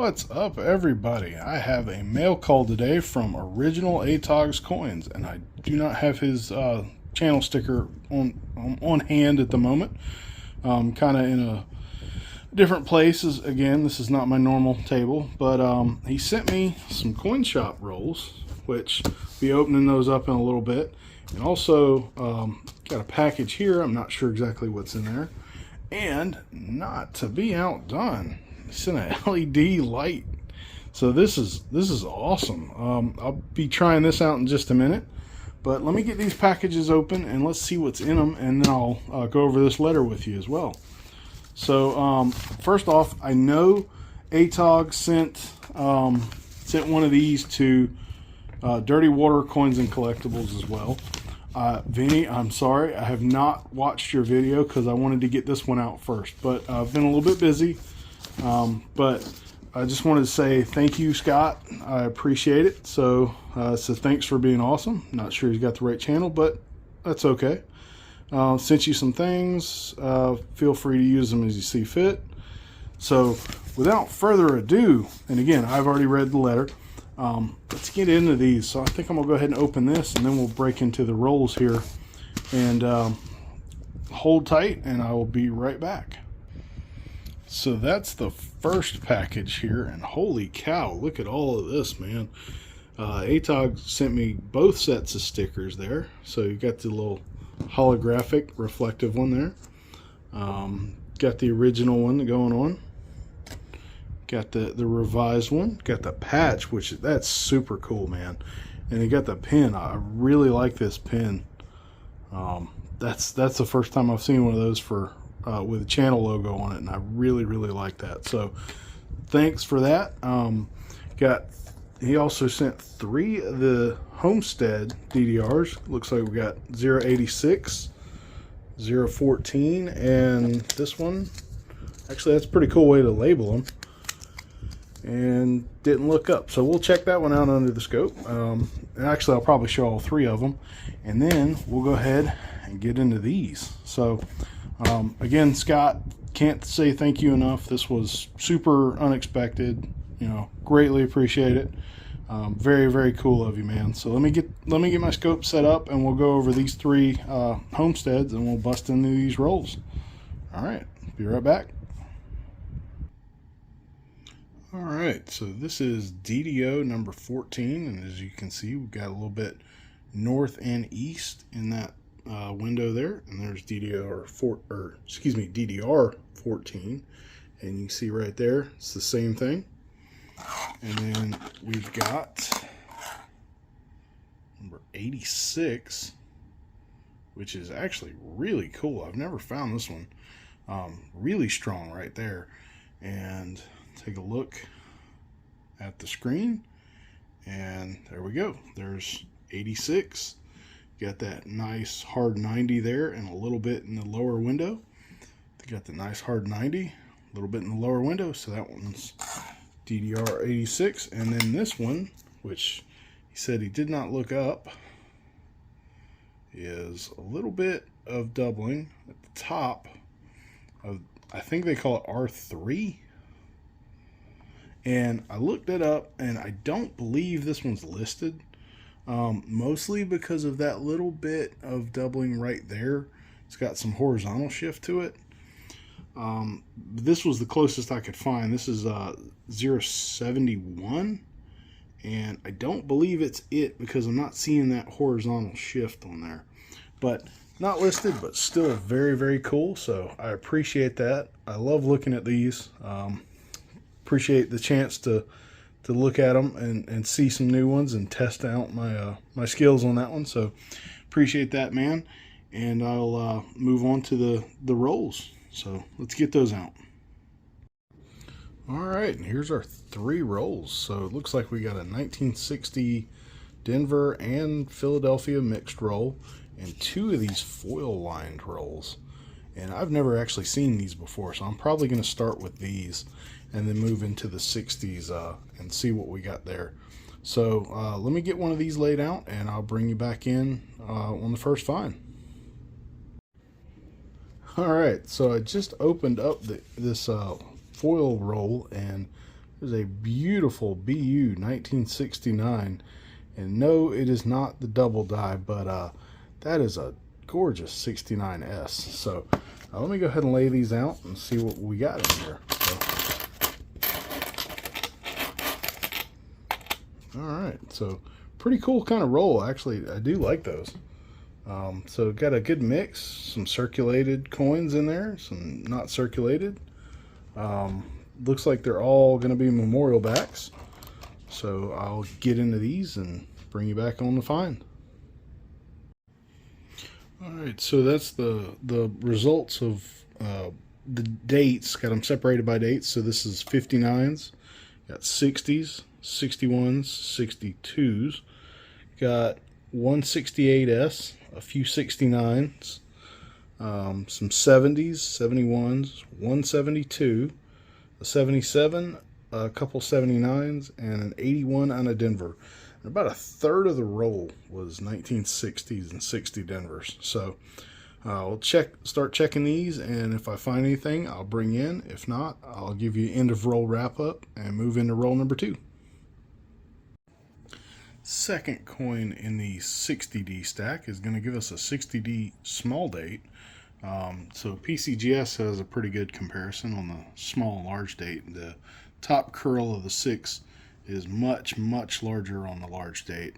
What's up, everybody? I have a mail call today from Original ATOGS Coins, and I do not have his channel sticker on hand at the moment. Kind of in a different place. Again, this is not my normal table, but he sent me some coin shop rolls, which I'll be opening those up in a little bit, and also got a package here. I'm not sure exactly what's in there, and not to be outdone, it's an LED light. So this is awesome. I'll be trying this out in just a minute, but let me get these packages open and let's see what's in them, and then I'll go over this letter with you as well. So first off, I know ATOG sent one of these to Dirty Water Coins and Collectibles as well. Vinny, I'm sorry, I have not watched your video because I wanted to get this one out first, but I've been a little bit busy. But I just wanted to say thank you, Scott. I appreciate it. So thanks for being awesome. Not sure he's got the right channel, but that's okay. Sent you some things. Feel free to use them as you see fit. So without further ado, and again, I've already read the letter. Let's get into these. So I think I'm gonna go ahead and open this, and then we'll break into the rolls here. And hold tight, and I will be right back. So that's the first package here, and holy cow, look at all of this, man. ATOG sent me both sets of stickers there. So you got the little holographic reflective one there. Got the original one going on. Got the revised one. Got the patch, which that's super cool, man. And you got the pin. I really like this pin. That's the first time I've seen one of those for with a channel logo on it, and I really like that. So thanks for that. He also sent 3 of the Homestead DDRs. Looks like we got 086, 014, and this one. Actually, that's a pretty cool way to label them. And didn't look up, so we'll check that one out under the scope. And actually, I'll probably show all 3 of them, and then we'll go ahead and get into these. So again, Scott, can't say thank you enough. This was super unexpected, you know, greatly appreciate it. Very cool of you, man. So let me get my scope set up, and we'll go over these 3 Homesteads, and we'll bust into these rolls. All right, be right back. All right, so this is DDO number 14, and as you can see, we've got a little bit north and east in that window there, and there's DDR 14, and you can see right there, it's the same thing. And then we've got number 86, which is actually really cool. I've never found this one. Really strong right there. And take a look at the screen, and there we go. There's 86. Got that nice hard 90 there, and a little bit in the lower window. They got the nice hard 90, a little bit in the lower window, so that one's DDR 86. And then this one, which he said he did not look up, is a little bit of doubling at the top of, I think they call it R3. And I looked it up, and I don't believe this one's listed, mostly because of that little bit of doubling right there. It's got some horizontal shift to it. This was the closest I could find. This is 071, and I don't believe it's it because I'm not seeing that horizontal shift on there. But not listed, but still very cool. So I appreciate that. I love looking at these. Appreciate the chance to look at them and see some new ones and test out my skills on that one. So appreciate that, man. And I'll move on to the rolls. So let's get those out. All right, and here's our 3 rolls. So it looks like we got a 1960 Denver and Philadelphia mixed roll, and 2 of these foil lined rolls. And I've never actually seen these before, so I'm probably going to start with these and then move into the 60s and see what we got there. So let me get one of these laid out, and I'll bring you back in on the first find. All right, so I just opened up this foil roll, and There's a beautiful BU 1969. And no, it is not the double die, but that is a gorgeous 69S. So let me go ahead and lay these out and see what we got in here. All right, so pretty cool kind of roll. Actually, I do like those. So got a good mix, some circulated coins in there, some not circulated. Looks like they're all going to be memorial backs. So I'll get into these and bring you back on the find. All right, so that's the results of the dates. Got them separated by dates. So this is 59s, got 60s, 61s, 62s, got 168S, a few 69s, some 70s, 71s, 172, a 77, a couple 79s, and an 81 on a Denver. And about a third of the roll was 1960s and 60 Denvers. So we'll start checking these, and if I find anything, I'll bring in. If not, I'll give you end of roll wrap up and move into roll number 2. Second coin in the 60D stack is going to give us a 60D small date. So PCGS has a pretty good comparison on the small and large date. The top curl of the 6 is much, much larger on the large date.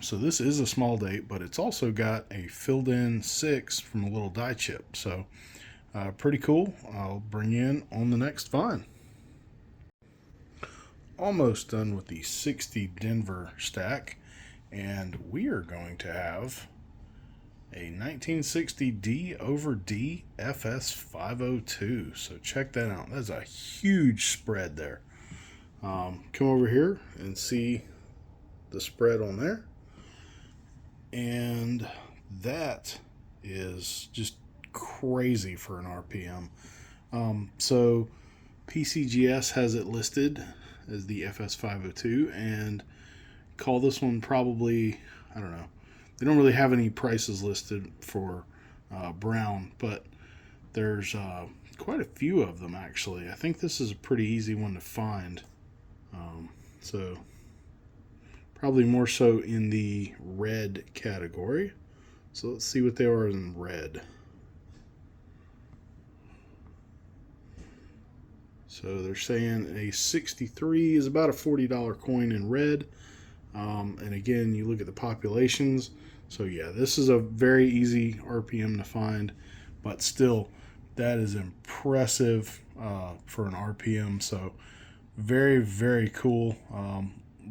So this is a small date, but it's also got a filled in 6 from a little die chip. So pretty cool. I'll bring you in on the next find. Almost done with the 60 Denver stack, and we are going to have a 1960 D over D FS 502. So check that out. That's a huge spread there. Come over here and see the spread on there, and that is just crazy for an RPM. So PCGS has it listed as the FS502, and call this one probably, I don't know, they don't really have any prices listed for brown, but there's quite a few of them actually. I think this is a pretty easy one to find, so probably more so in the red category. So let's see what they are in red. So they're saying a 63 is about a $40 coin in red. And again, you look at the populations. So yeah, this is a very easy RPM to find, but still, that is impressive for an RPM. So very, very cool.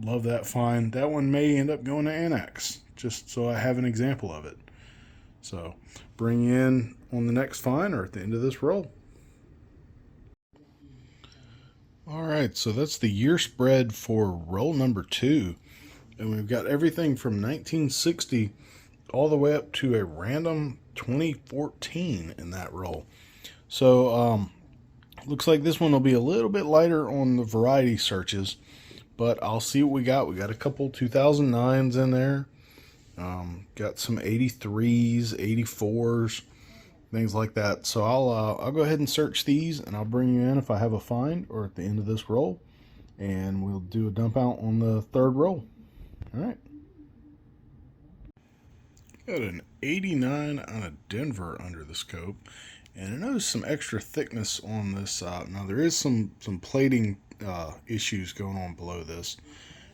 Love that find. That one may end up going to Annex, just so I have an example of it. So bring you in on the next find or at the end of this roll. All right, so that's the year spread for roll number 2. And we've got everything from 1960 all the way up to a random 2014 in that roll. So looks like this one will be a little bit lighter on the variety searches, but I'll see what we got. We got a couple 2009s in there. Got some 83s, 84s. Things like that. So I'll go ahead and search these, and I'll bring you in if I have a find or at the end of this roll, and we'll do a dump out on the third roll. All right. Got an 89 on a Denver under the scope, and I noticed some extra thickness on this. Now there is some plating issues going on below this,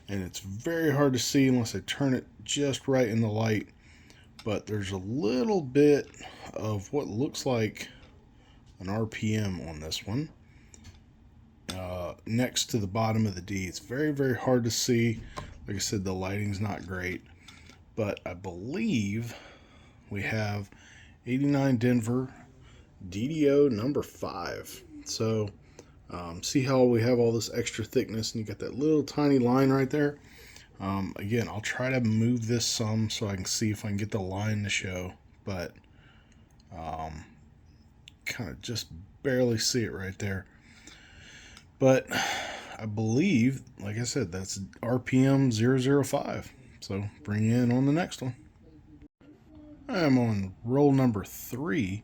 and it's very hard to see unless I turn it just right in the light. But there's a little bit of what looks like an RPM on this one next to the bottom of the D. It's very, very hard to see. Like I said, the lighting's not great, but I believe we have 89 Denver DDO number 5. So see how we have all this extra thickness, and you got that little tiny line right there. Again, I'll try to move this some so I can see if I can get the line to show, but kind of just barely see it right there. But I believe, like I said, that's RPM 005. So bring you in on the next one. I'm on roll number 3,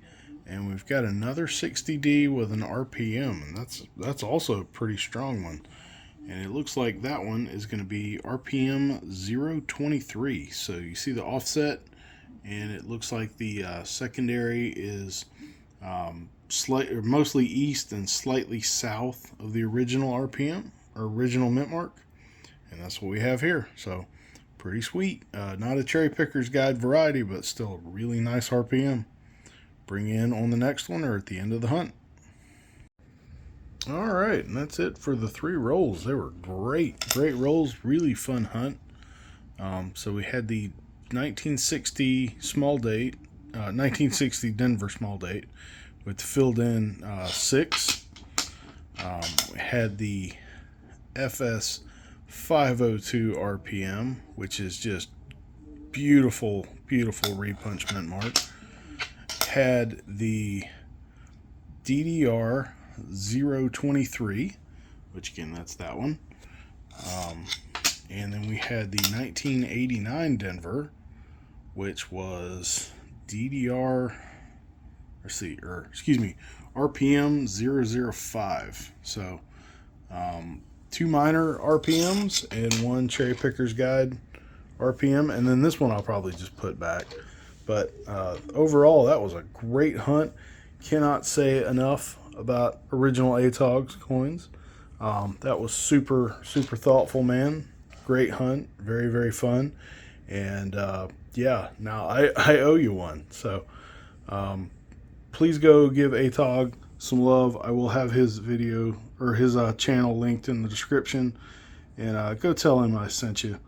And we've got another 60D with an RPM, and that's also a pretty strong one. And it looks like that one is going to be RPM 023. So you see the offset, and it looks like the secondary is mostly east and slightly south of the original RPM or original mint mark. And that's what we have here. So pretty sweet. Not a cherry picker's guide variety, but still a really nice RPM. Bring in on the next one or at the end of the hunt. All right, and that's it for the 3 rolls. They were great rolls, really fun hunt. So we had the 1960 small date, 1960 Denver small date with filled in 6. We had the FS 502 RPM, which is just beautiful repunch mint mark. Had the DDR 023, which again, that's that one. And then we had the 1989 Denver, which was DDR, RPM 005. So 2 minor RPMs and 1 cherry picker's guide RPM, and then this one I'll probably just put back. But overall, that was a great hunt. Cannot say enough about Original ATOG's coins. That was super thoughtful, man. Great hunt, very fun. And yeah, now I owe you one. So please go give ATOG some love. I will have his video or his channel linked in the description, and go tell him I sent you.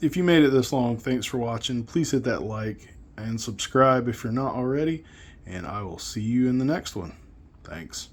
If you made it this long, thanks for watching. Please hit that like and subscribe if you're not already, and I will see you in the next one. Thanks.